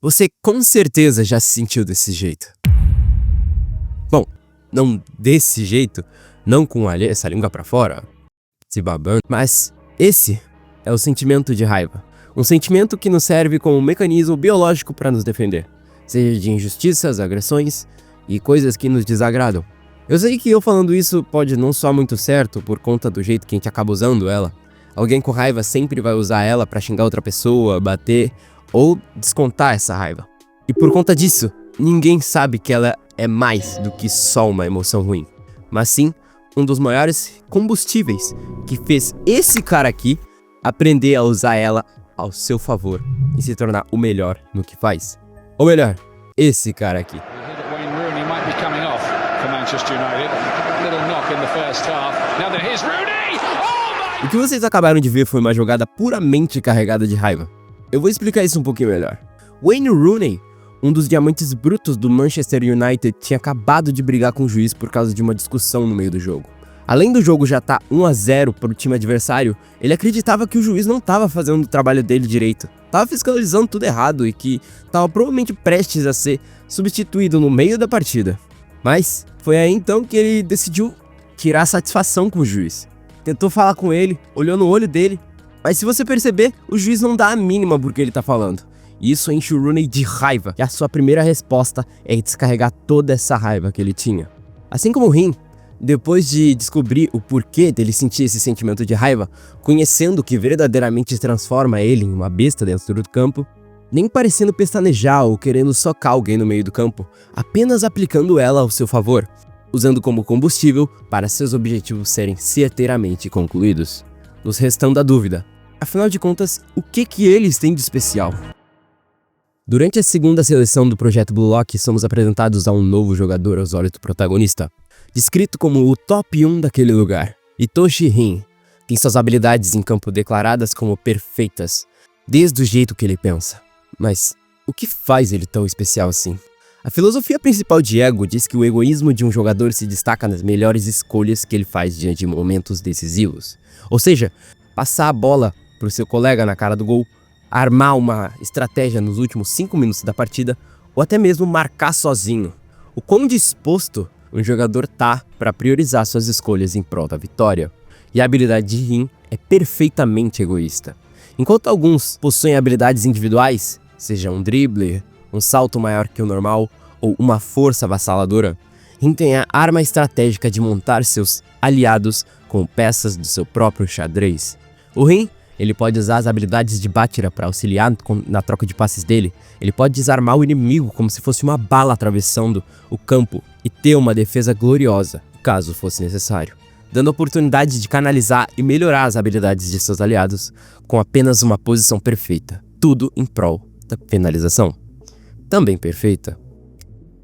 Você com certeza já se sentiu desse jeito. Bom, não desse jeito, não com essa língua pra fora, se babando, mas esse é o sentimento de raiva. Um sentimento que nos serve como um mecanismo biológico para nos defender, seja de injustiças, agressões e coisas que nos desagradam. Eu sei que eu falando isso pode não soar muito certo por conta do jeito que a gente acaba usando ela. Alguém com raiva sempre vai usar ela pra xingar outra pessoa, bater ou descontar essa raiva. E por conta disso, ninguém sabe que ela é mais do que só uma emoção ruim, mas sim um dos maiores combustíveis que fez esse cara aqui aprender a usar ela ao seu favor e se tornar o melhor no que faz. Ou melhor, esse cara aqui. O que vocês acabaram de ver foi uma jogada puramente carregada de raiva. Eu vou explicar isso um pouquinho melhor. Wayne Rooney, um dos diamantes brutos do Manchester United, tinha acabado de brigar com o juiz por causa de uma discussão no meio do jogo. Além do jogo já estar 1-0 para o time adversário, ele acreditava que o juiz não estava fazendo o trabalho dele direito. Estava fiscalizando tudo errado e que estava provavelmente prestes a ser substituído no meio da partida. Mas foi aí então que ele decidiu tirar satisfação com o juiz. Tentou falar com ele, olhou no olho dele, mas se você perceber, o juiz não dá a mínima por que ele tá falando. E isso enche o Rooney de raiva, e a sua primeira resposta é descarregar toda essa raiva que ele tinha. Assim como o Rim, depois de descobrir o porquê dele sentir esse sentimento de raiva, conhecendo o que verdadeiramente transforma ele em uma besta dentro do campo, nem parecendo pestanejar ou querendo socar alguém no meio do campo, apenas aplicando ela ao seu favor, usando como combustível para seus objetivos serem certeiramente concluídos. Nos restando a dúvida, afinal de contas, o que eles têm de especial? Durante a segunda seleção do Projeto Blue Lock, somos apresentados a um novo jogador aos olhos do protagonista, descrito como o top 1 daquele lugar, Itoshi Rin. Tem suas habilidades em campo declaradas como perfeitas, desde o jeito que ele pensa. Mas o que faz ele tão especial assim? A filosofia principal de Ego diz que o egoísmo de um jogador se destaca nas melhores escolhas que ele faz diante de momentos decisivos. Ou seja, passar a bola para o seu colega na cara do gol, armar uma estratégia nos últimos 5 minutos da partida, ou até mesmo marcar sozinho. O quão disposto um jogador tá para priorizar suas escolhas em prol da vitória. E a habilidade de Rin é perfeitamente egoísta. Enquanto alguns possuem habilidades individuais, seja um drible, um salto maior que o normal ou uma força avassaladora, Rin tem a arma estratégica de montar seus aliados com peças do seu próprio xadrez. O Rin, ele pode usar as habilidades de Bátira para auxiliar na troca de passes dele. Ele pode desarmar o inimigo como se fosse uma bala atravessando o campo e ter uma defesa gloriosa, caso fosse necessário, dando a oportunidade de canalizar e melhorar as habilidades de seus aliados com apenas uma posição perfeita, tudo em prol da finalização, também perfeita.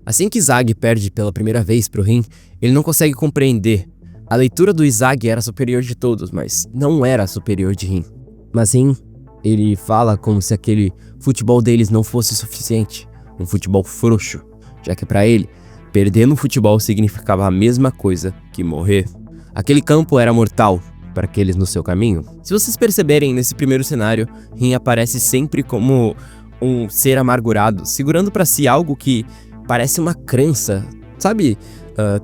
Assim que Izag perde pela primeira vez para o Rin, ele não consegue compreender. A leitura do Izag era superior de todos, mas não era superior de Rin. Mas Rin, ele fala como se aquele futebol deles não fosse suficiente, um futebol frouxo, já que para ele, perder no futebol significava a mesma coisa que morrer. Aquele campo era mortal para aqueles no seu caminho. Se vocês perceberem, nesse primeiro cenário, Rin aparece sempre como um ser amargurado, segurando para si algo que parece uma crença, sabe?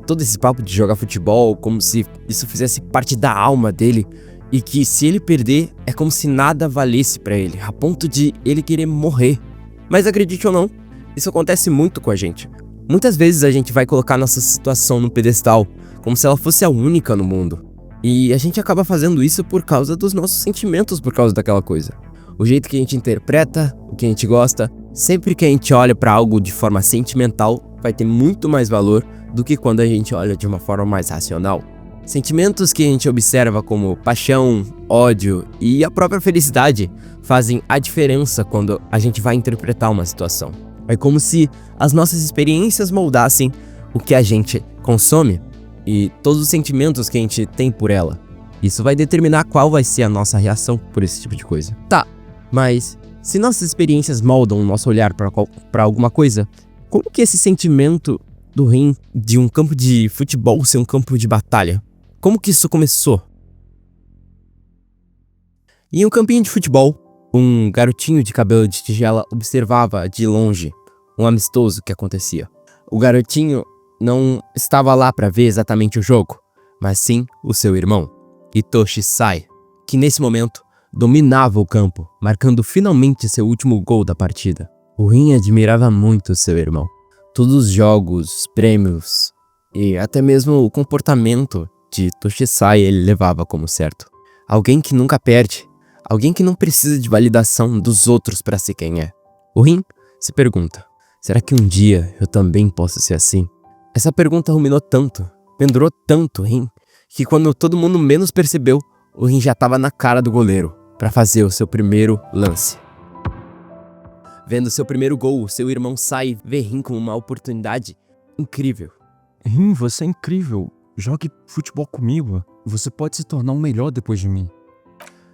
Todo esse papo de jogar futebol, como se isso fizesse parte da alma dele, e que se ele perder, é como se nada valesse pra ele, a ponto de ele querer morrer. Mas acredite ou não, isso acontece muito com a gente. Muitas vezes a gente vai colocar nossa situação no pedestal, como se ela fosse a única no mundo. E a gente acaba fazendo isso por causa dos nossos sentimentos, por causa daquela coisa. O jeito que a gente interpreta, o que a gente gosta, sempre que a gente olha pra algo de forma sentimental, vai ter muito mais valor do que quando a gente olha de uma forma mais racional. Sentimentos que a gente observa como paixão, ódio e a própria felicidade fazem a diferença quando a gente vai interpretar uma situação. É como se as nossas experiências moldassem o que a gente consome e todos os sentimentos que a gente tem por ela. Isso vai determinar qual vai ser a nossa reação por esse tipo de coisa. Tá, mas se nossas experiências moldam o nosso olhar para alguma coisa, como que esse sentimento do Rin de um campo de futebol ser um campo de batalha? Como que isso começou? Em um campinho de futebol, Um garotinho de cabelo de tigela observava de longe um amistoso que acontecia. O garotinho não estava lá para ver exatamente o jogo, mas sim o seu irmão, Hitoshi Sai, que nesse momento dominava o campo, marcando finalmente seu último gol da partida. O Rin admirava muito seu irmão. Todos os jogos, prêmios e até mesmo o comportamento de Toshisai ele levava como certo. Alguém que nunca perde, alguém que não precisa de validação dos outros para ser quem é. O Rin se pergunta, será que um dia eu também posso ser assim? Essa pergunta ruminou tanto, pendurou tanto o Rin, que quando todo mundo menos percebeu, o Rin já estava na cara do goleiro para fazer o seu primeiro lance. Vendo seu primeiro gol, seu irmão Sai vê Rin como uma oportunidade incrível. Rin, você é incrível. Jogue futebol comigo. Você pode se tornar o melhor depois de mim.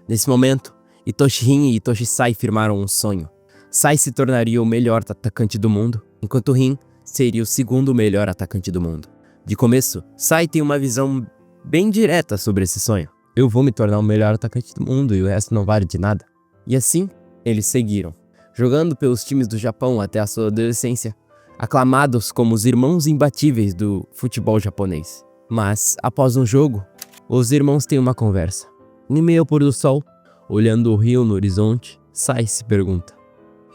Nesse momento, Hitoshi Rin e Hitoshi Sai firmaram um sonho. Sai se tornaria o melhor atacante do mundo, enquanto Rin seria o segundo melhor atacante do mundo. De começo, Sai tem uma visão bem direta sobre esse sonho. Eu vou me tornar o melhor atacante do mundo e o resto não vale de nada. E assim, eles seguiram, jogando pelos times do Japão até a sua adolescência, aclamados como os irmãos imbatíveis do futebol japonês. Mas, após um jogo, os irmãos têm uma conversa. Em meio ao pôr do sol, olhando o rio no horizonte, Sai se pergunta: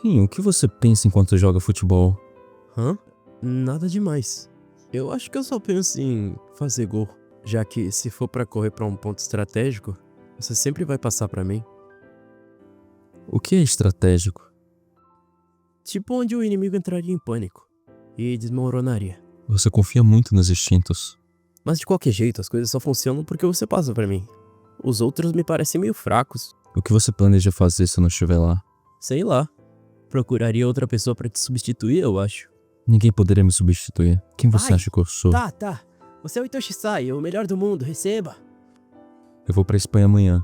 Rin, o que você pensa enquanto joga futebol? Hã? Nada demais. Eu acho que eu só penso em fazer gol, já que se for pra correr pra um ponto estratégico, você sempre vai passar pra mim. O que é estratégico? Tipo onde o inimigo entraria em pânico e desmoronaria. Você confia muito nos instintos. Mas de qualquer jeito, as coisas só funcionam porque você passa pra mim. Os outros me parecem meio fracos. O que você planeja fazer se eu não estiver lá? Sei lá. Procuraria outra pessoa pra te substituir, eu acho. Ninguém poderia me substituir. Quem você acha que eu sou? Tá. Você é o Hitoshi Sai, o melhor do mundo, receba. Eu vou pra Espanha amanhã.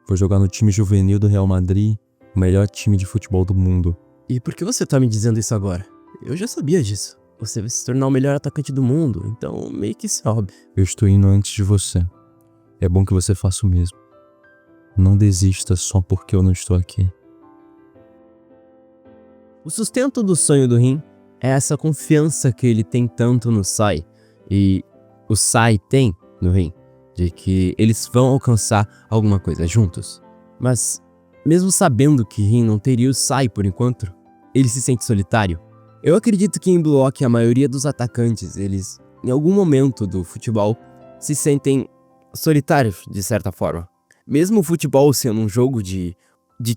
Vou jogar no time juvenil do Real Madrid, o melhor time de futebol do mundo. E por que você tá me dizendo isso agora? Eu já sabia disso. Você vai se tornar o melhor atacante do mundo, então meio que sobe. Eu estou indo antes de você. É bom que você faça o mesmo. Não desista só porque eu não estou aqui. O sustento do sonho do Rin é essa confiança que ele tem tanto no Sai, e o Sai tem no Rin, de que eles vão alcançar alguma coisa juntos. Mas, mesmo sabendo que Rin não teria o Sai por enquanto, ele se sente solitário. Eu acredito que em bloco a maioria dos atacantes, eles, em algum momento do futebol, se sentem solitários de certa forma. Mesmo o futebol sendo um jogo de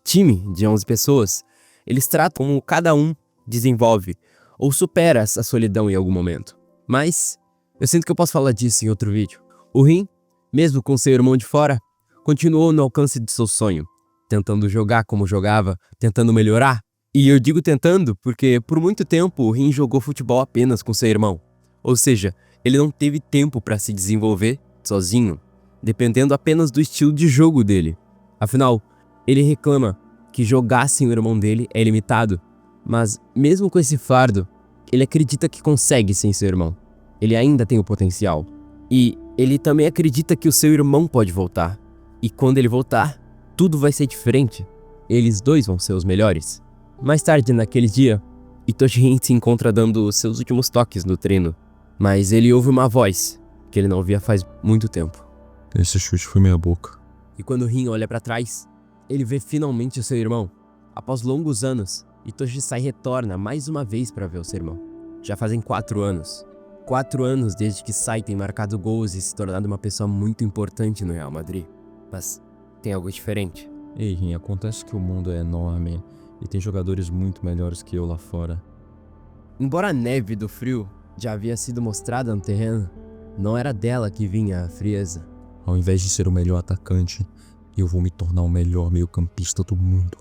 time de 11 pessoas, eles tratam como cada um desenvolve ou supera essa solidão em algum momento. Mas eu sinto que eu posso falar disso em outro vídeo. O Rin, mesmo com seu irmão de fora, continuou no alcance de seu sonho, tentando jogar como jogava, tentando melhorar. E eu digo tentando porque por muito tempo o Rin jogou futebol apenas com seu irmão. Ou seja, ele não teve tempo para se desenvolver sozinho, dependendo apenas do estilo de jogo dele. Afinal, ele reclama que jogar sem o irmão dele é limitado, mas mesmo com esse fardo, ele acredita que consegue sem seu irmão. Ele ainda tem o potencial. E ele também acredita que o seu irmão pode voltar. E quando ele voltar, tudo vai ser diferente. Eles dois vão ser os melhores. Mais tarde naquele dia, Hitoshi Rin se encontra dando seus últimos toques no treino, mas ele ouve uma voz que ele não ouvia faz muito tempo. Esse chute foi meia boca. E quando Rin olha pra trás, ele vê finalmente o seu irmão. Após longos anos, Hitoshi Sai retorna mais uma vez para ver o seu irmão. Já fazem 4 anos. 4 anos desde que Sai tem marcado gols e se tornado uma pessoa muito importante no Real Madrid. Mas tem algo diferente. Ei, Rin, acontece que o mundo é enorme e tem jogadores muito melhores que eu lá fora. Embora a neve do frio já havia sido mostrada no terreno, não era dela que vinha a frieza. Ao invés de ser o melhor atacante, eu vou me tornar o melhor meio-campista do mundo.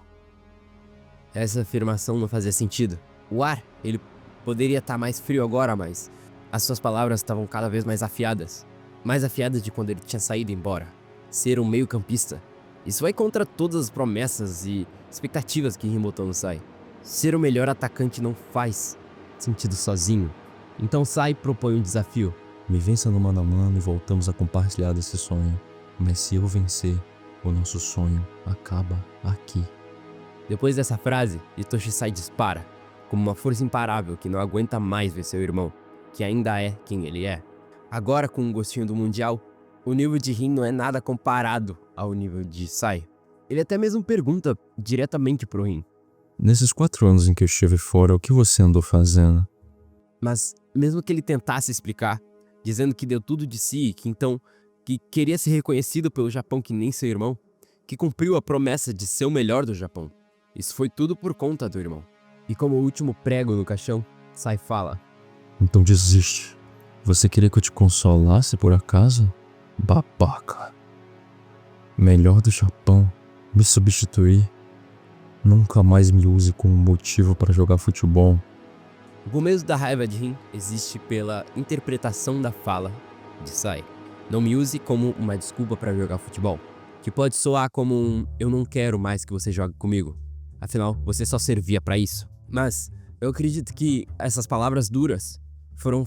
Essa afirmação não fazia sentido. O ar, ele poderia estar mais frio agora, mas as suas palavras estavam cada vez mais afiadas. Mais afiadas de quando ele tinha saído embora. Ser um meio-campista. Isso vai contra todas as promessas e expectativas que Rin botou no Sai. Ser o melhor atacante não faz sentido sozinho. Então Sai propõe um desafio. Me vença no mano a mano e voltamos a compartilhar desse sonho. Mas se eu vencer, o nosso sonho acaba aqui. Depois dessa frase, Hitoshi Sai dispara, como uma força imparável que não aguenta mais ver seu irmão, que ainda é quem ele é. Agora, com um gostinho do Mundial, o nível de Rin não é nada comparado ao nível de Sai. Ele até mesmo pergunta diretamente pro Rin. Nesses 4 anos em que eu estive fora, o que você andou fazendo? Mas, mesmo que ele tentasse explicar, dizendo que deu tudo de si, que queria ser reconhecido pelo Japão que nem seu irmão, que cumpriu a promessa de ser o melhor do Japão. Isso foi tudo por conta do irmão. E como o último prego no caixão, Sai fala. Então desiste. Você queria que eu te consolasse por acaso? Babaca. Melhor do Japão. Me substituir. Nunca mais me use como motivo para jogar futebol. O começo da raiva de Rin existe pela interpretação da fala de Sai. Não me use como uma desculpa para jogar futebol, que pode soar como um eu não quero mais que você jogue comigo. Afinal, você só servia para isso. Mas eu acredito que essas palavras duras foram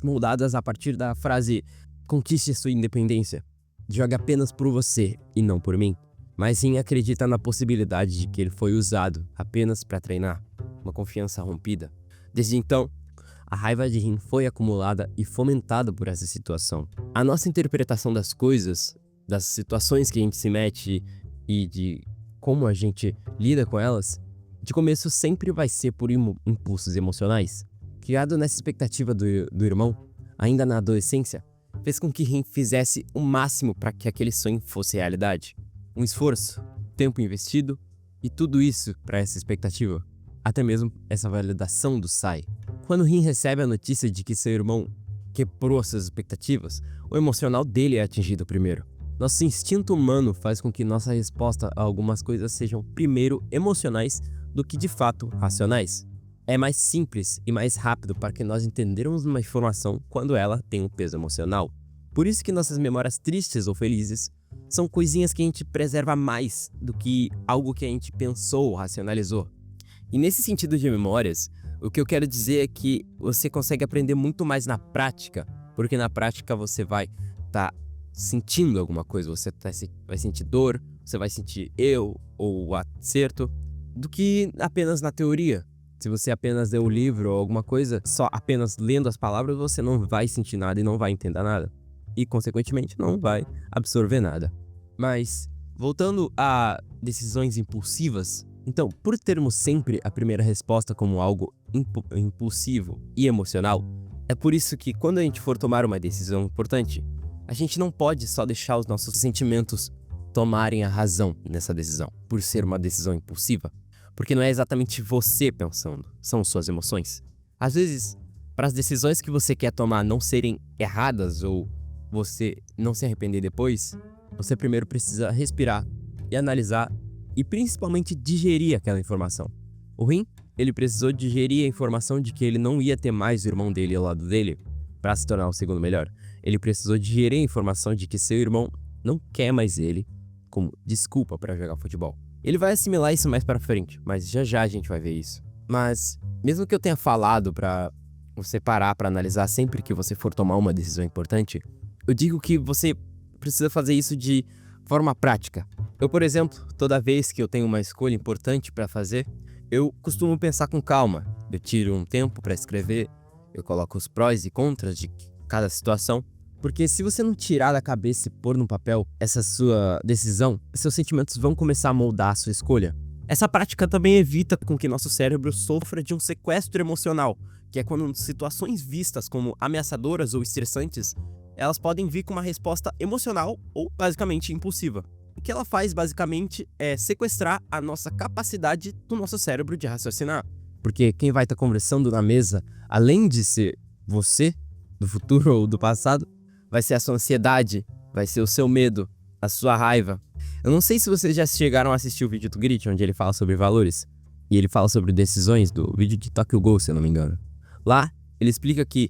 moldadas a partir da frase conquiste sua independência. Jogue apenas por você e não por mim. Mas Rin acredita na possibilidade de que ele foi usado apenas para treinar, uma confiança rompida. Desde então, a raiva de Rin foi acumulada e fomentada por essa situação. A nossa interpretação das coisas, das situações que a gente se mete e de como a gente lida com elas, de começo sempre vai ser por impulsos emocionais. Criado nessa expectativa do irmão, ainda na adolescência, fez com que Rin fizesse o máximo para que aquele sonho fosse realidade. Um esforço, tempo investido e tudo isso para essa expectativa. Até mesmo essa validação do Sai. Quando Rin recebe a notícia de que seu irmão quebrou suas expectativas, o emocional dele é atingido primeiro. Nosso instinto humano faz com que nossa resposta a algumas coisas sejam primeiro emocionais do que de fato racionais. É mais simples e mais rápido para que nós entendermos uma informação quando ela tem um peso emocional. Por isso que nossas memórias tristes ou felizes são coisinhas que a gente preserva mais do que algo que a gente pensou ou racionalizou. E nesse sentido de memórias, o que eu quero dizer é que você consegue aprender muito mais na prática, porque na prática você vai estar sentindo alguma coisa, você vai sentir dor, você vai sentir ou o acerto, do que apenas na teoria. Se você apenas ler o livro ou alguma coisa, só apenas lendo as palavras, você não vai sentir nada e não vai entender nada. E, consequentemente, não vai absorver nada. Mas, voltando a decisões impulsivas, então, por termos sempre a primeira resposta como algo impulsivo e emocional, é por isso que quando a gente for tomar uma decisão importante, a gente não pode só deixar os nossos sentimentos tomarem a razão nessa decisão, por ser uma decisão impulsiva, porque não é exatamente você pensando, são suas emoções. Às vezes, para as decisões que você quer tomar não serem erradas ou você não se arrepender depois, você primeiro precisa respirar e analisar e principalmente digerir aquela informação. O Rin, ele precisou digerir a informação de que ele não ia ter mais o irmão dele ao lado dele para se tornar o segundo melhor. Ele precisou digerir a informação de que seu irmão não quer mais ele como desculpa para jogar futebol. Ele vai assimilar isso mais para frente, mas já a gente vai ver isso. Mas, mesmo que eu tenha falado para você parar para analisar sempre que você for tomar uma decisão importante, eu digo que você precisa fazer isso de forma prática. Eu, por exemplo, toda vez que eu tenho uma escolha importante para fazer, eu costumo pensar com calma. Eu tiro um tempo para escrever, eu coloco os prós e contras de cada situação, porque se você não tirar da cabeça e pôr no papel essa sua decisão, seus sentimentos vão começar a moldar a sua escolha. Essa prática também evita com que nosso cérebro sofra de um sequestro emocional, que é quando situações vistas como ameaçadoras ou estressantes, elas podem vir com uma resposta emocional ou basicamente impulsiva. O que ela faz basicamente é sequestrar a nossa capacidade do nosso cérebro de raciocinar. Porque quem vai estar conversando na mesa, além de ser você, do futuro ou do passado, vai ser a sua ansiedade, vai ser o seu medo, a sua raiva. Eu não sei se vocês já chegaram a assistir o vídeo do Grit, onde ele fala sobre valores, e ele fala sobre decisões, do vídeo de Tokyo Ghoul, se eu não me engano. Lá, ele explica que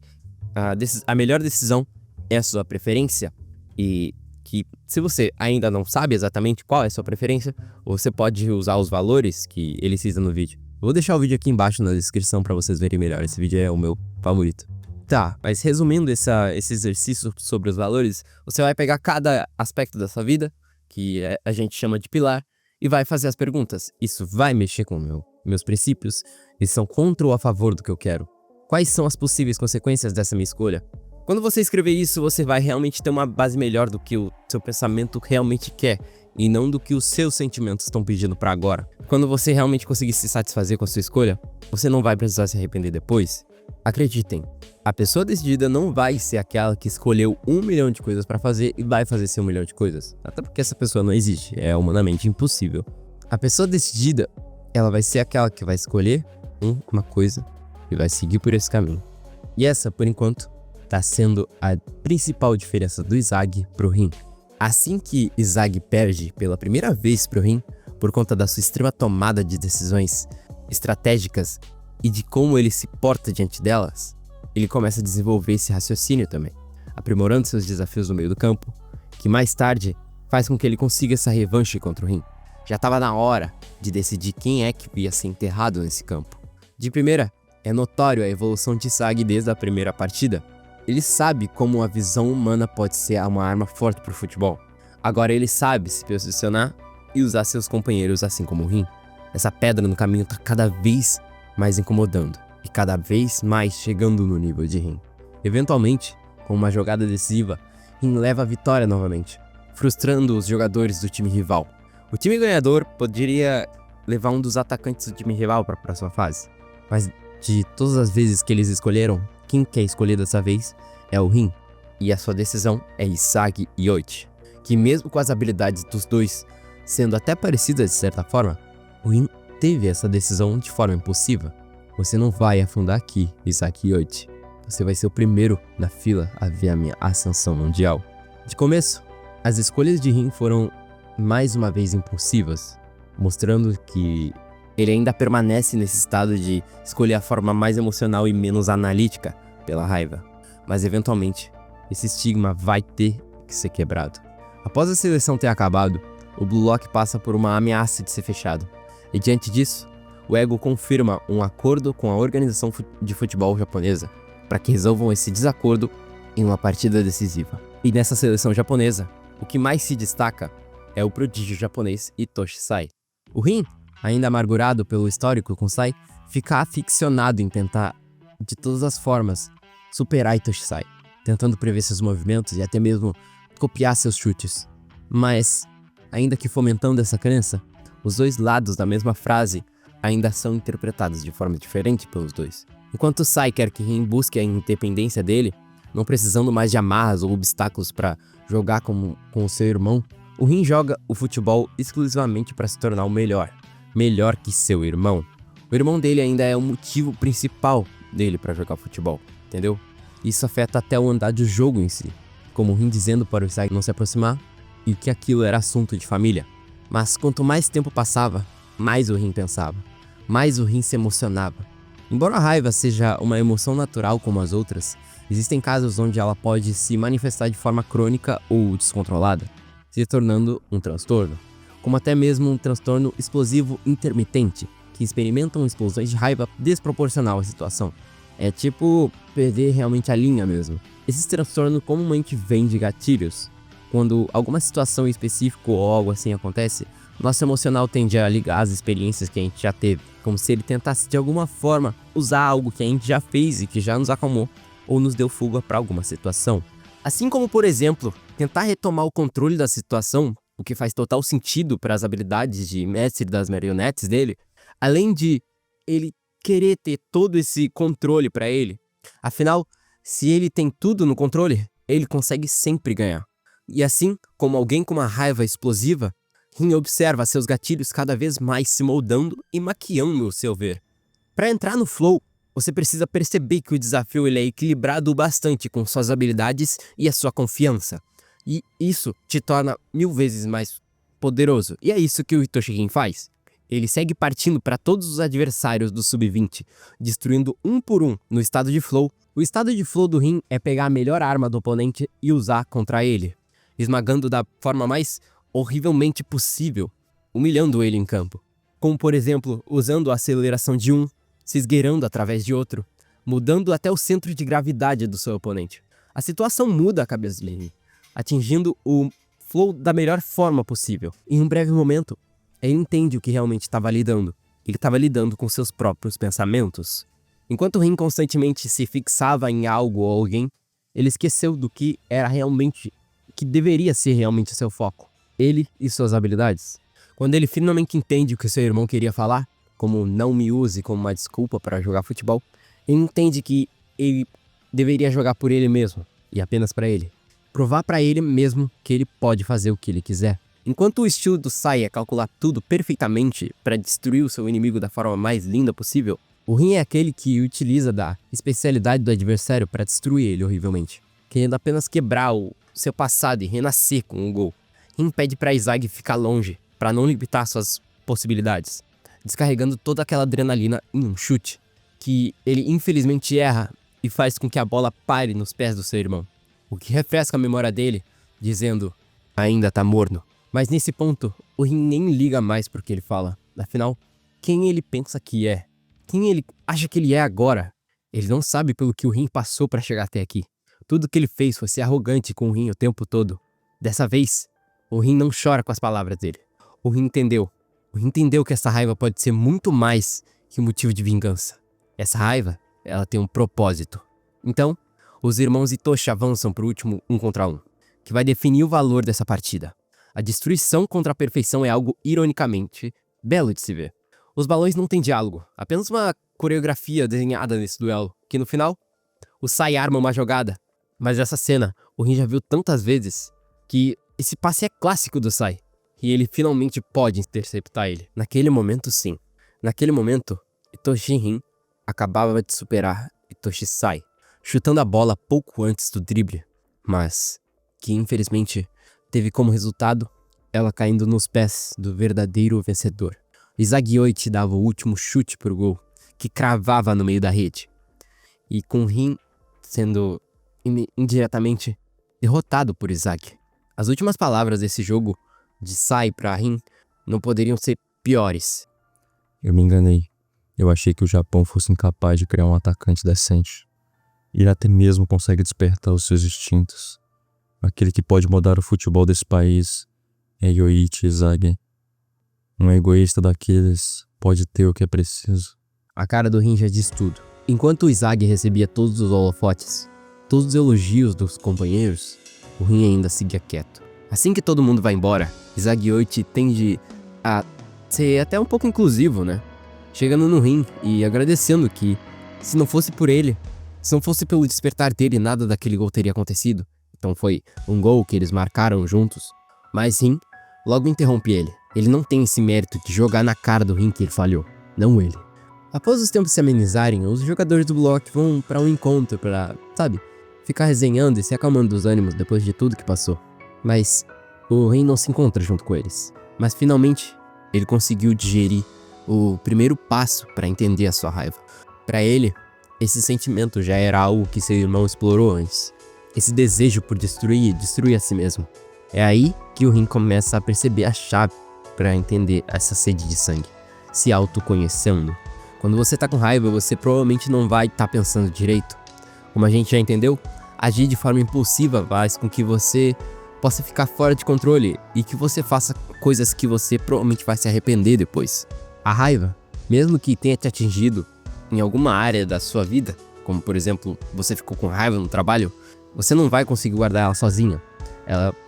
a melhor decisão é a sua preferência, e que se você ainda não sabe exatamente qual é a sua preferência, você pode usar os valores que ele cita no vídeo. Eu vou deixar o vídeo aqui embaixo na descrição para vocês verem melhor, esse vídeo é o meu favorito. Tá, mas resumindo esse exercício sobre os valores, você vai pegar cada aspecto da sua vida, que a gente chama de pilar, e vai fazer as perguntas. Isso vai mexer com meus princípios? Eles são contra ou a favor do que eu quero? Quais são as possíveis consequências dessa minha escolha? Quando você escrever isso, você vai realmente ter uma base melhor do que o seu pensamento realmente quer e não do que os seus sentimentos estão pedindo pra agora. Quando você realmente conseguir se satisfazer com a sua escolha, você não vai precisar se arrepender depois. Acreditem, a pessoa decidida não vai ser aquela que escolheu 1 milhão de coisas pra fazer e vai fazer seu 1 milhão de coisas. Até porque essa pessoa não existe, é humanamente impossível. A pessoa decidida, ela vai ser aquela que vai escolher uma coisa e vai seguir por esse caminho. E essa, por enquanto, tá sendo a principal diferença do Izag pro Rin. Assim que Izag perde pela primeira vez pro Rin, por conta da sua extrema tomada de decisões estratégicas e de como ele se porta diante delas, ele começa a desenvolver esse raciocínio também, aprimorando seus desafios no meio do campo, que mais tarde faz com que ele consiga essa revanche contra o Rin. Já estava na hora de decidir quem é que ia ser enterrado nesse campo. De primeira, é notório a evolução de Izag desde a primeira partida. Ele sabe como a visão humana pode ser uma arma forte para o futebol. Agora ele sabe se posicionar e usar seus companheiros assim como o Rin. Essa pedra no caminho está cada vez mais incomodando e cada vez mais chegando no nível de Rin. Eventualmente, com uma jogada decisiva, Rin leva a vitória novamente, frustrando os jogadores do time rival. O time ganhador poderia levar um dos atacantes do time rival para a próxima fase, mas de todas as vezes que eles escolheram, quem quer escolher dessa vez é o Rin, e a sua decisão é Izag Yoichi, que mesmo com as habilidades dos dois sendo até parecidas de certa forma, o Rin teve essa decisão de forma impulsiva. Você não vai afundar aqui, Izag Yoichi. Você vai ser o primeiro na fila a ver a minha ascensão mundial. De começo, as escolhas de Rin foram mais uma vez impulsivas, mostrando que ele ainda permanece nesse estado de escolher a forma mais emocional e menos analítica pela raiva. Mas eventualmente, esse estigma vai ter que ser quebrado. Após a seleção ter acabado, o Blue Lock passa por uma ameaça de ser fechado. E diante disso, o Ego confirma um acordo com a organização de futebol japonesa para que resolvam esse desacordo em uma partida decisiva. E nessa seleção japonesa, o que mais se destaca é o prodígio japonês Hitoshi Sai. O Rin, ainda amargurado pelo histórico com Sai, fica aficionado em tentar, de todas as formas, superar Hitoshi Sai, tentando prever seus movimentos e até mesmo copiar seus chutes. Mas, ainda que fomentando essa crença, os dois lados da mesma frase ainda são interpretados de forma diferente pelos dois. Enquanto Sai quer que Rin busque a independência dele, não precisando mais de amarras ou obstáculos para jogar com o seu irmão, o Rin joga o futebol exclusivamente para se tornar o melhor que seu irmão. O irmão dele ainda é o motivo principal dele para jogar futebol, entendeu? Isso afeta até o andar do jogo em si, como o Rin dizendo para o Izag não se aproximar e que aquilo era assunto de família. Mas quanto mais tempo passava, mais o Rin pensava, mais o Rin se emocionava. Embora a raiva seja uma emoção natural como as outras, existem casos onde ela pode se manifestar de forma crônica ou descontrolada, se tornando um transtorno, como até mesmo um transtorno explosivo intermitente, que experimentam explosões de raiva desproporcional à situação. É tipo perder realmente a linha mesmo. Esse transtorno comumente vem de gatilhos. Quando alguma situação em específico ou algo assim acontece, nosso emocional tende a ligar as experiências que a gente já teve, como se ele tentasse de alguma forma usar algo que a gente já fez e que já nos acalmou, ou nos deu fuga para alguma situação. Assim como, por exemplo, tentar retomar o controle da situação, o que faz total sentido para as habilidades de mestre das marionetes dele, além de ele querer ter todo esse controle para ele. Afinal, se ele tem tudo no controle, ele consegue sempre ganhar. E assim, como alguém com uma raiva explosiva, Rin observa seus gatilhos cada vez mais se moldando e maquiando o seu ver. Para entrar no flow, você precisa perceber que o desafio ele é equilibrado bastante com suas habilidades e a sua confiança. E isso te torna 1000 vezes mais poderoso. E é isso que o Hitoshi Rin faz. Ele segue partindo para todos os adversários do Sub-20, destruindo um por um no estado de flow. O estado de flow do Rin é pegar a melhor arma do oponente e usar contra ele, esmagando da forma mais horrivelmente possível, humilhando ele em campo. Como por exemplo, usando a aceleração de um, se esgueirando através de outro, mudando até o centro de gravidade do seu oponente. A situação muda a cabeça de Rin, atingindo o flow da melhor forma possível. Em um breve momento, ele entende o que realmente estava lidando. Ele estava lidando com seus próprios pensamentos. Enquanto o Rin constantemente se fixava em algo ou alguém, ele esqueceu do que era realmente, que deveria ser realmente seu foco. Ele e suas habilidades. Quando ele finalmente entende o que seu irmão queria falar, como não me use como uma desculpa para jogar futebol, ele entende que ele deveria jogar por ele mesmo, e apenas para ele. Provar para ele mesmo que ele pode fazer o que ele quiser. Enquanto o estilo do Sai é calcular tudo perfeitamente para destruir o seu inimigo da forma mais linda possível, o Rin é aquele que utiliza da especialidade do adversário para destruir ele horrivelmente, querendo apenas quebrar o seu passado e renascer com um gol. Rin pede para Izag ficar longe, para não limitar suas possibilidades, descarregando toda aquela adrenalina em um chute, que ele infelizmente erra e faz com que a bola pare nos pés do seu irmão, o que refresca a memória dele, dizendo, ainda tá morno. Mas nesse ponto, o Rin nem liga mais pro que ele fala. Afinal, quem ele pensa que é? Quem ele acha que ele é agora? Ele não sabe pelo que o Rin passou para chegar até aqui. Tudo que ele fez foi ser arrogante com o Rin o tempo todo. Dessa vez, o Rin não chora com as palavras dele. O Rin entendeu. O Rin entendeu que essa raiva pode ser muito mais que um motivo de vingança. Essa raiva, ela tem um propósito. Então, os irmãos Itoshi avançam pro último 1 contra 1, que vai definir o valor dessa partida. A destruição contra a perfeição é algo, ironicamente, belo de se ver. Os balões não têm diálogo, apenas uma coreografia desenhada nesse duelo, que no final, o Sai arma uma jogada. Mas essa cena, o Rin já viu tantas vezes, que esse passe é clássico do Sai, e ele finalmente pode interceptar ele. Naquele momento, sim. Naquele momento, Itoshi Rin acabava de superar Itoshi Sai, chutando a bola pouco antes do drible, mas que infelizmente teve como resultado ela caindo nos pés do verdadeiro vencedor. Izag Yoichi dava o último chute pro gol, que cravava no meio da rede. E com Rin sendo indiretamente derrotado por Izag. As últimas palavras desse jogo, de Sai pra Rin, não poderiam ser piores. Eu me enganei. Eu achei que o Japão fosse incapaz de criar um atacante decente. Ele até mesmo consegue despertar os seus instintos. Aquele que pode mudar o futebol desse país é Yoichi Izag. Um egoísta daqueles pode ter o que é preciso. A cara do Rin já diz tudo. Enquanto o Izag recebia todos os holofotes, todos os elogios dos companheiros, o Rin ainda seguia quieto. Assim que todo mundo vai embora, Izag Yoichi tende a ser até um pouco inclusivo, né? Chegando no Rin e agradecendo que, se não fosse por ele, se não fosse pelo despertar dele, nada daquele gol teria acontecido. Então foi um gol que eles marcaram juntos. Mas Rin logo interrompe ele. Ele não tem esse mérito de jogar na cara do Rin que ele falhou. Não ele. Após os tempos se amenizarem, os jogadores do bloco vão pra um encontro pra, sabe, ficar resenhando e se acalmando dos ânimos depois de tudo que passou. Mas o Rin não se encontra junto com eles. Mas finalmente, ele conseguiu digerir o primeiro passo pra entender a sua raiva. Pra ele, esse sentimento já era algo que seu irmão explorou antes. Esse desejo por destruir a si mesmo. É aí que o Rin começa a perceber a chave para entender essa sede de sangue, se autoconhecendo. Quando você tá com raiva, você provavelmente não vai estar pensando direito. Como a gente já entendeu, agir de forma impulsiva faz com que você possa ficar fora de controle e que você faça coisas que você provavelmente vai se arrepender depois. A raiva, mesmo que tenha te atingido em alguma área da sua vida, como por exemplo, você ficou com raiva no trabalho, você não vai conseguir guardar ela sozinha.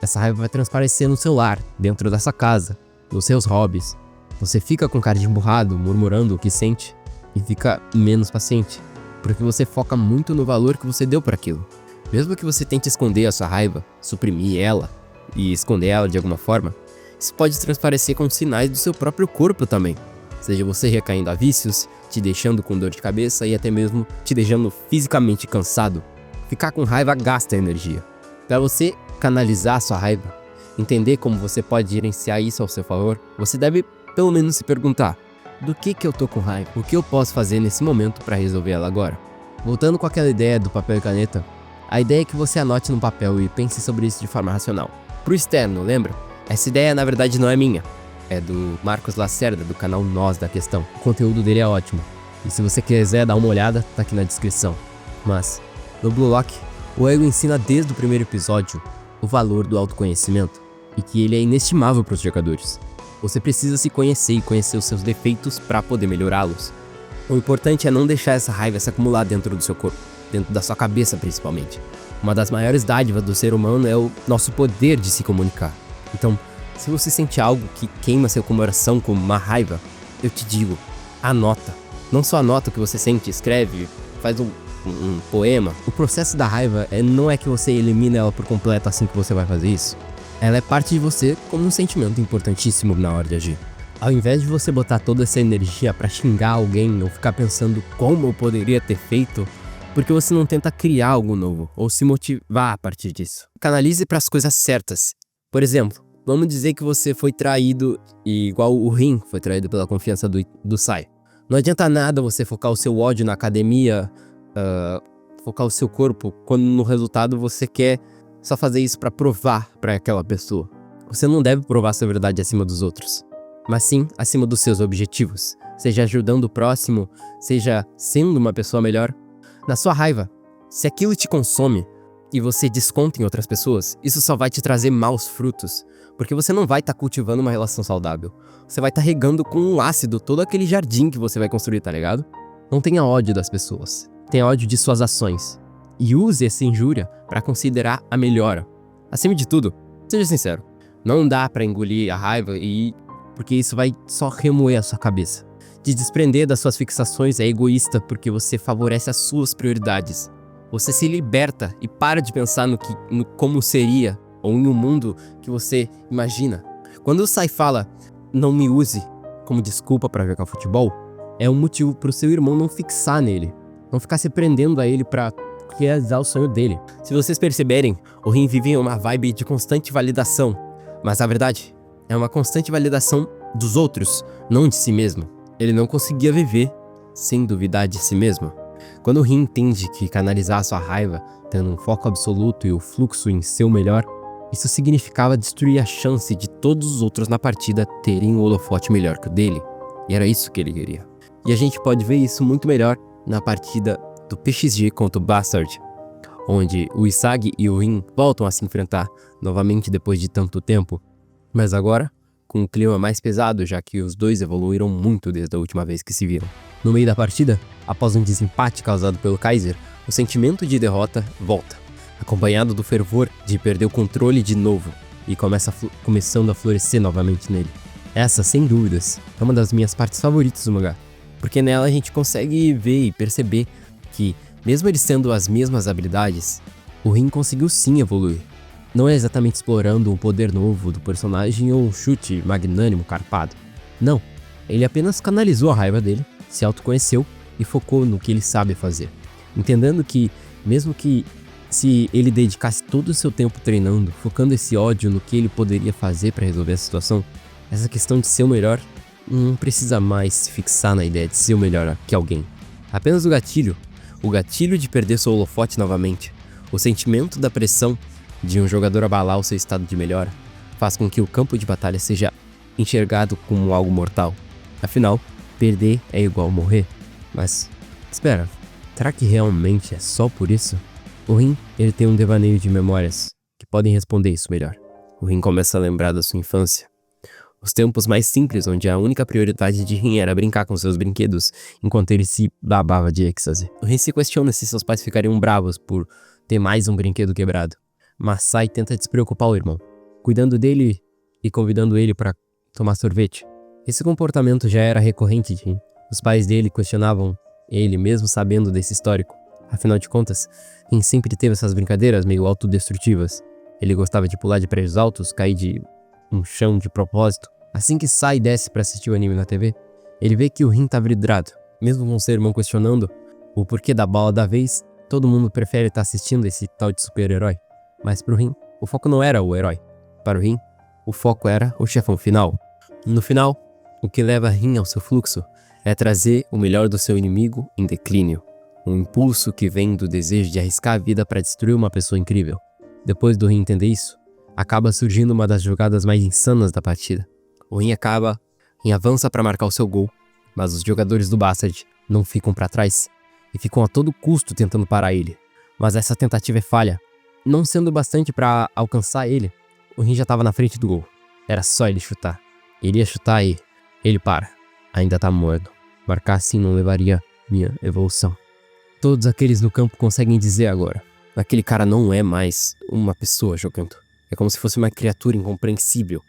Essa raiva vai transparecer no seu lar, dentro dessa casa, nos seus hobbies. Você fica com cara de emburrado, murmurando o que sente, e fica menos paciente, porque você foca muito no valor que você deu para aquilo. Mesmo que você tente esconder a sua raiva, suprimir ela e esconder ela de alguma forma, isso pode transparecer com sinais do seu próprio corpo também. Seja você recaindo a vícios, te deixando com dor de cabeça e até mesmo te deixando fisicamente cansado. Ficar com raiva gasta energia. Para você canalizar a sua raiva, entender como você pode gerenciar isso ao seu favor, você deve pelo menos se perguntar: do que eu tô com raiva? O que eu posso fazer nesse momento para resolver ela agora? Voltando com aquela ideia do papel e caneta, a ideia é que você anote no papel e pense sobre isso de forma racional. Pro externo, lembra? Essa ideia na verdade não é minha, é do Marcos Lacerda, do canal Nós da Questão. O conteúdo dele é ótimo, e se você quiser dar uma olhada, tá aqui na descrição. Mas no Blue Lock, o Ego ensina desde o primeiro episódio o valor do autoconhecimento e que ele é inestimável para os jogadores. Você precisa se conhecer e conhecer os seus defeitos para poder melhorá-los. O importante é não deixar essa raiva se acumular dentro do seu corpo, dentro da sua cabeça principalmente. Uma das maiores dádivas do ser humano é o nosso poder de se comunicar. Então, se você sente algo que queima seu coração como uma raiva, eu te digo, anota. Não só anota o que você sente, escreve, faz um poema. O processo da raiva não é que você elimina ela por completo assim que você vai fazer isso. Ela é parte de você como um sentimento importantíssimo na hora de agir. Ao invés de você botar toda essa energia pra xingar alguém ou ficar pensando como eu poderia ter feito, porque você não tenta criar algo novo ou se motivar a partir disso. Canalize para as coisas certas. Por exemplo, vamos dizer que você foi traído igual o Rin foi traído pela confiança do Sai. Não adianta nada você focar o seu ódio na academia, focar o seu corpo, quando no resultado você quer só fazer isso pra provar pra aquela pessoa. Você não deve provar sua verdade acima dos outros, mas sim acima dos seus objetivos, seja ajudando o próximo, seja sendo uma pessoa melhor. Na sua raiva, se aquilo te consome e você desconta em outras pessoas, isso só vai te trazer maus frutos, porque você não vai estar cultivando uma relação saudável. Você vai estar regando com um ácido todo aquele jardim que você vai construir, tá ligado? Não tenha ódio das pessoas, tenha ódio de suas ações. E use essa injúria para considerar a melhora. Acima de tudo, seja sincero. Não dá para engolir a raiva porque isso vai só remoer a sua cabeça. De desprender das suas fixações é egoísta porque você favorece as suas prioridades. Você se liberta e para de pensar no como seria ou em um mundo que você imagina. Quando o Sai fala, não me use como desculpa para jogar futebol, é um motivo para o seu irmão não fixar nele. Não ficar se prendendo a ele para realizar o sonho dele. Se vocês perceberem, o Rin vive em uma vibe de constante validação. Mas a verdade é uma constante validação dos outros, não de si mesmo. Ele não conseguia viver sem duvidar de si mesmo. Quando o Rin entende que canalizar a sua raiva, tendo um foco absoluto e o fluxo em seu melhor, isso significava destruir a chance de todos os outros na partida terem um holofote melhor que o dele. E era isso que ele queria. E a gente pode ver isso muito melhor na partida do PXG contra o Bastard, onde o Isagi e o Rin voltam a se enfrentar novamente depois de tanto tempo, mas agora com um clima mais pesado, já que os dois evoluíram muito desde a última vez que se viram. No meio da partida, após um desempate causado pelo Kaiser, o sentimento de derrota volta, acompanhado do fervor de perder o controle de novo, e começando a florescer novamente nele. Essa, sem dúvidas, é uma das minhas partes favoritas do mangá, porque nela a gente consegue ver e perceber que, mesmo eles tendo as mesmas habilidades, o Rin conseguiu sim evoluir. Não é exatamente explorando um poder novo do personagem ou um chute magnânimo carpado. Não, ele apenas canalizou a raiva dele, se autoconheceu e focou no que ele sabe fazer. Entendendo que, mesmo que se ele dedicasse todo o seu tempo treinando, focando esse ódio no que ele poderia fazer para resolver a situação, essa questão de ser o melhor não precisa mais se fixar na ideia de ser o melhor que alguém. Apenas o gatilho de perder seu holofote novamente, o sentimento da pressão de um jogador abalar o seu estado de melhora, faz com que o campo de batalha seja enxergado como algo mortal. Afinal, perder é igual morrer. Mas, espera, será que realmente é só por isso? O Rin, ele tem um devaneio de memórias que podem responder isso melhor. O Rin começa a lembrar da sua infância. Os tempos mais simples, onde a única prioridade de Rin era brincar com seus brinquedos, enquanto ele se babava de êxtase. O Rin se questiona se seus pais ficariam bravos por ter mais um brinquedo quebrado. Mas Sai tenta despreocupar o irmão, cuidando dele e convidando ele para tomar sorvete. Esse comportamento já era recorrente de Rin. Os pais dele questionavam ele mesmo sabendo desse histórico. Afinal de contas, Rin sempre teve essas brincadeiras meio autodestrutivas. Ele gostava de pular de prédios altos, cair de um chão de propósito. Assim que Sai desce para assistir o anime na TV, ele vê que o Rin tá vidrado. Mesmo com seu irmão questionando o porquê da bala da vez, todo mundo prefere estar assistindo esse tal de super-herói. Mas pro Rin, o foco não era o herói. Para o Rin, o foco era o chefão final. No final, o que leva Rin ao seu fluxo é trazer o melhor do seu inimigo em declínio. Um impulso que vem do desejo de arriscar a vida para destruir uma pessoa incrível. Depois do Rin entender isso, acaba surgindo uma das jogadas mais insanas da partida. O Rin avança para marcar o seu gol, mas os jogadores do Bastard não ficam para trás e ficam a todo custo tentando parar ele. Mas essa tentativa é falha. Não sendo bastante para alcançar ele, o Rin já estava na frente do gol. Era só ele chutar. Ele ia chutar e ele para. Ainda tá morno. Marcar assim não levaria minha evolução. Todos aqueles no campo conseguem dizer agora. Aquele cara não é mais uma pessoa jogando. É como se fosse uma criatura incompreensível.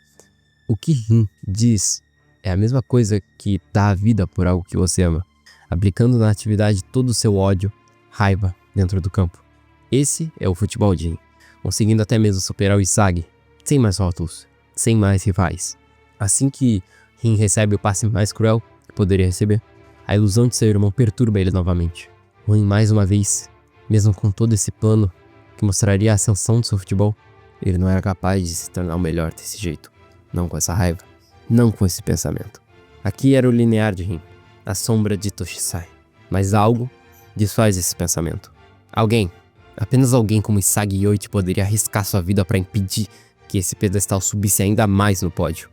O que Rin diz é a mesma coisa que dá a vida por algo que você ama, aplicando na atividade todo o seu ódio, raiva dentro do campo. Esse é o futebol de Rin, conseguindo até mesmo superar o Isagi, sem mais rótulos, sem mais rivais. Assim que Rin recebe o passe mais cruel que poderia receber, a ilusão de seu irmão perturba ele novamente. Rin mais uma vez, mesmo com todo esse plano que mostraria a ascensão do seu futebol, ele não era capaz de se tornar o melhor desse jeito. Não com essa raiva, não com esse pensamento. Aqui era o linear de Rin, a sombra de Toshisai. Mas algo desfaz esse pensamento. Alguém, apenas alguém como Isagi Yoichi poderia arriscar sua vida para impedir que esse pedestal subisse ainda mais no pódio.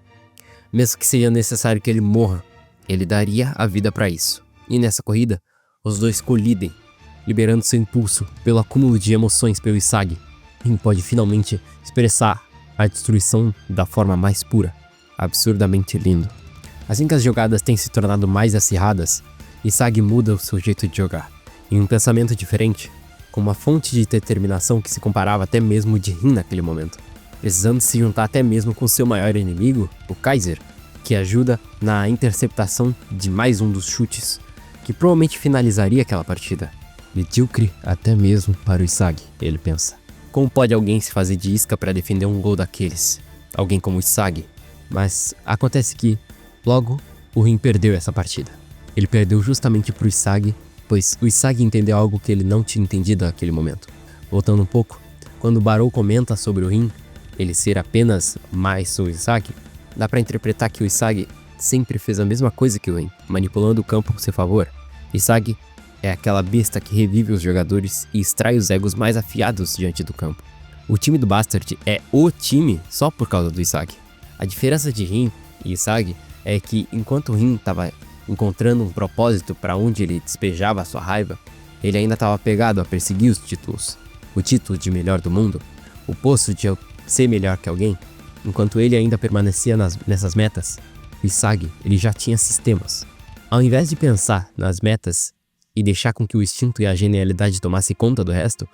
Mesmo que seja necessário que ele morra, ele daria a vida para isso. E nessa corrida, os dois colidem, liberando seu impulso pelo acúmulo de emoções pelo Isagi. Rin pode finalmente expressar a destruição da forma mais pura, absurdamente lindo. Assim que as jogadas têm se tornado mais acirradas, Isagi muda o seu jeito de jogar, em um pensamento diferente, com uma fonte de determinação que se comparava até mesmo de Rin naquele momento, precisando se juntar até mesmo com seu maior inimigo, o Kaiser, que ajuda na interceptação de mais um dos chutes, que provavelmente finalizaria aquela partida. Medíocre até mesmo para o Isagi, ele pensa. Como pode alguém se fazer de isca para defender um gol daqueles? Alguém como o Isagi. Mas acontece que, logo, o Rin perdeu essa partida. Ele perdeu justamente pro Isagi, pois o Isagi entendeu algo que ele não tinha entendido naquele momento. Voltando um pouco, quando o Barou comenta sobre o Rin, ele ser apenas mais o Isagi, dá para interpretar que o Isagi sempre fez a mesma coisa que o Rin, manipulando o campo a seu favor. Isagi é aquela besta que revive os jogadores e extrai os egos mais afiados diante do campo. O time do Bastard é o time só por causa do Isagi. A diferença de Rin e Isagi é que enquanto Rin estava encontrando um propósito para onde ele despejava a sua raiva, ele ainda estava pegado a perseguir os títulos. O título de melhor do mundo, o posto de ser melhor que alguém. Enquanto ele ainda permanecia nessas metas, o Isagi ele já tinha sistemas. Ao invés de pensar nas metas e deixar com que o instinto e a genialidade tomassem conta do resto,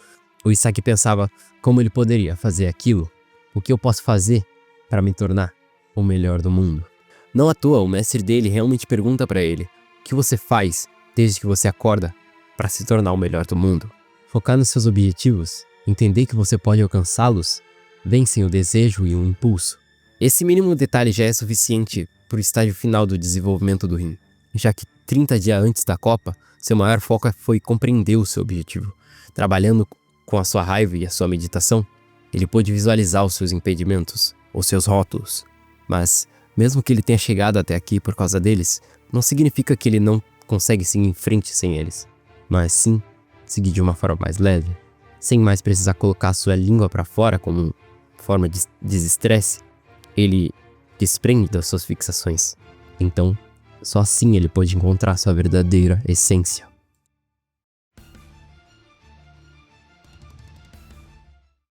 o Isagi pensava como ele poderia fazer aquilo, o que eu posso fazer para me tornar o melhor do mundo. Não à toa, o mestre dele realmente pergunta para ele, o que você faz desde que você acorda para se tornar o melhor do mundo? Focar nos seus objetivos, entender que você pode alcançá-los, vencem o desejo e o impulso. Esse mínimo detalhe já é suficiente para o estágio final do desenvolvimento do Rin, já que 30 dias antes da Copa, seu maior foco foi compreender o seu objetivo. Trabalhando com a sua raiva e a sua meditação, ele pôde visualizar os seus impedimentos, os seus rótulos. Mas, mesmo que ele tenha chegado até aqui por causa deles, não significa que ele não consegue seguir em frente sem eles. Mas sim, seguir de uma forma mais leve, sem mais precisar colocar sua língua para fora como forma de desestresse. Ele desprende das suas fixações. Então, só assim ele pode encontrar sua verdadeira essência.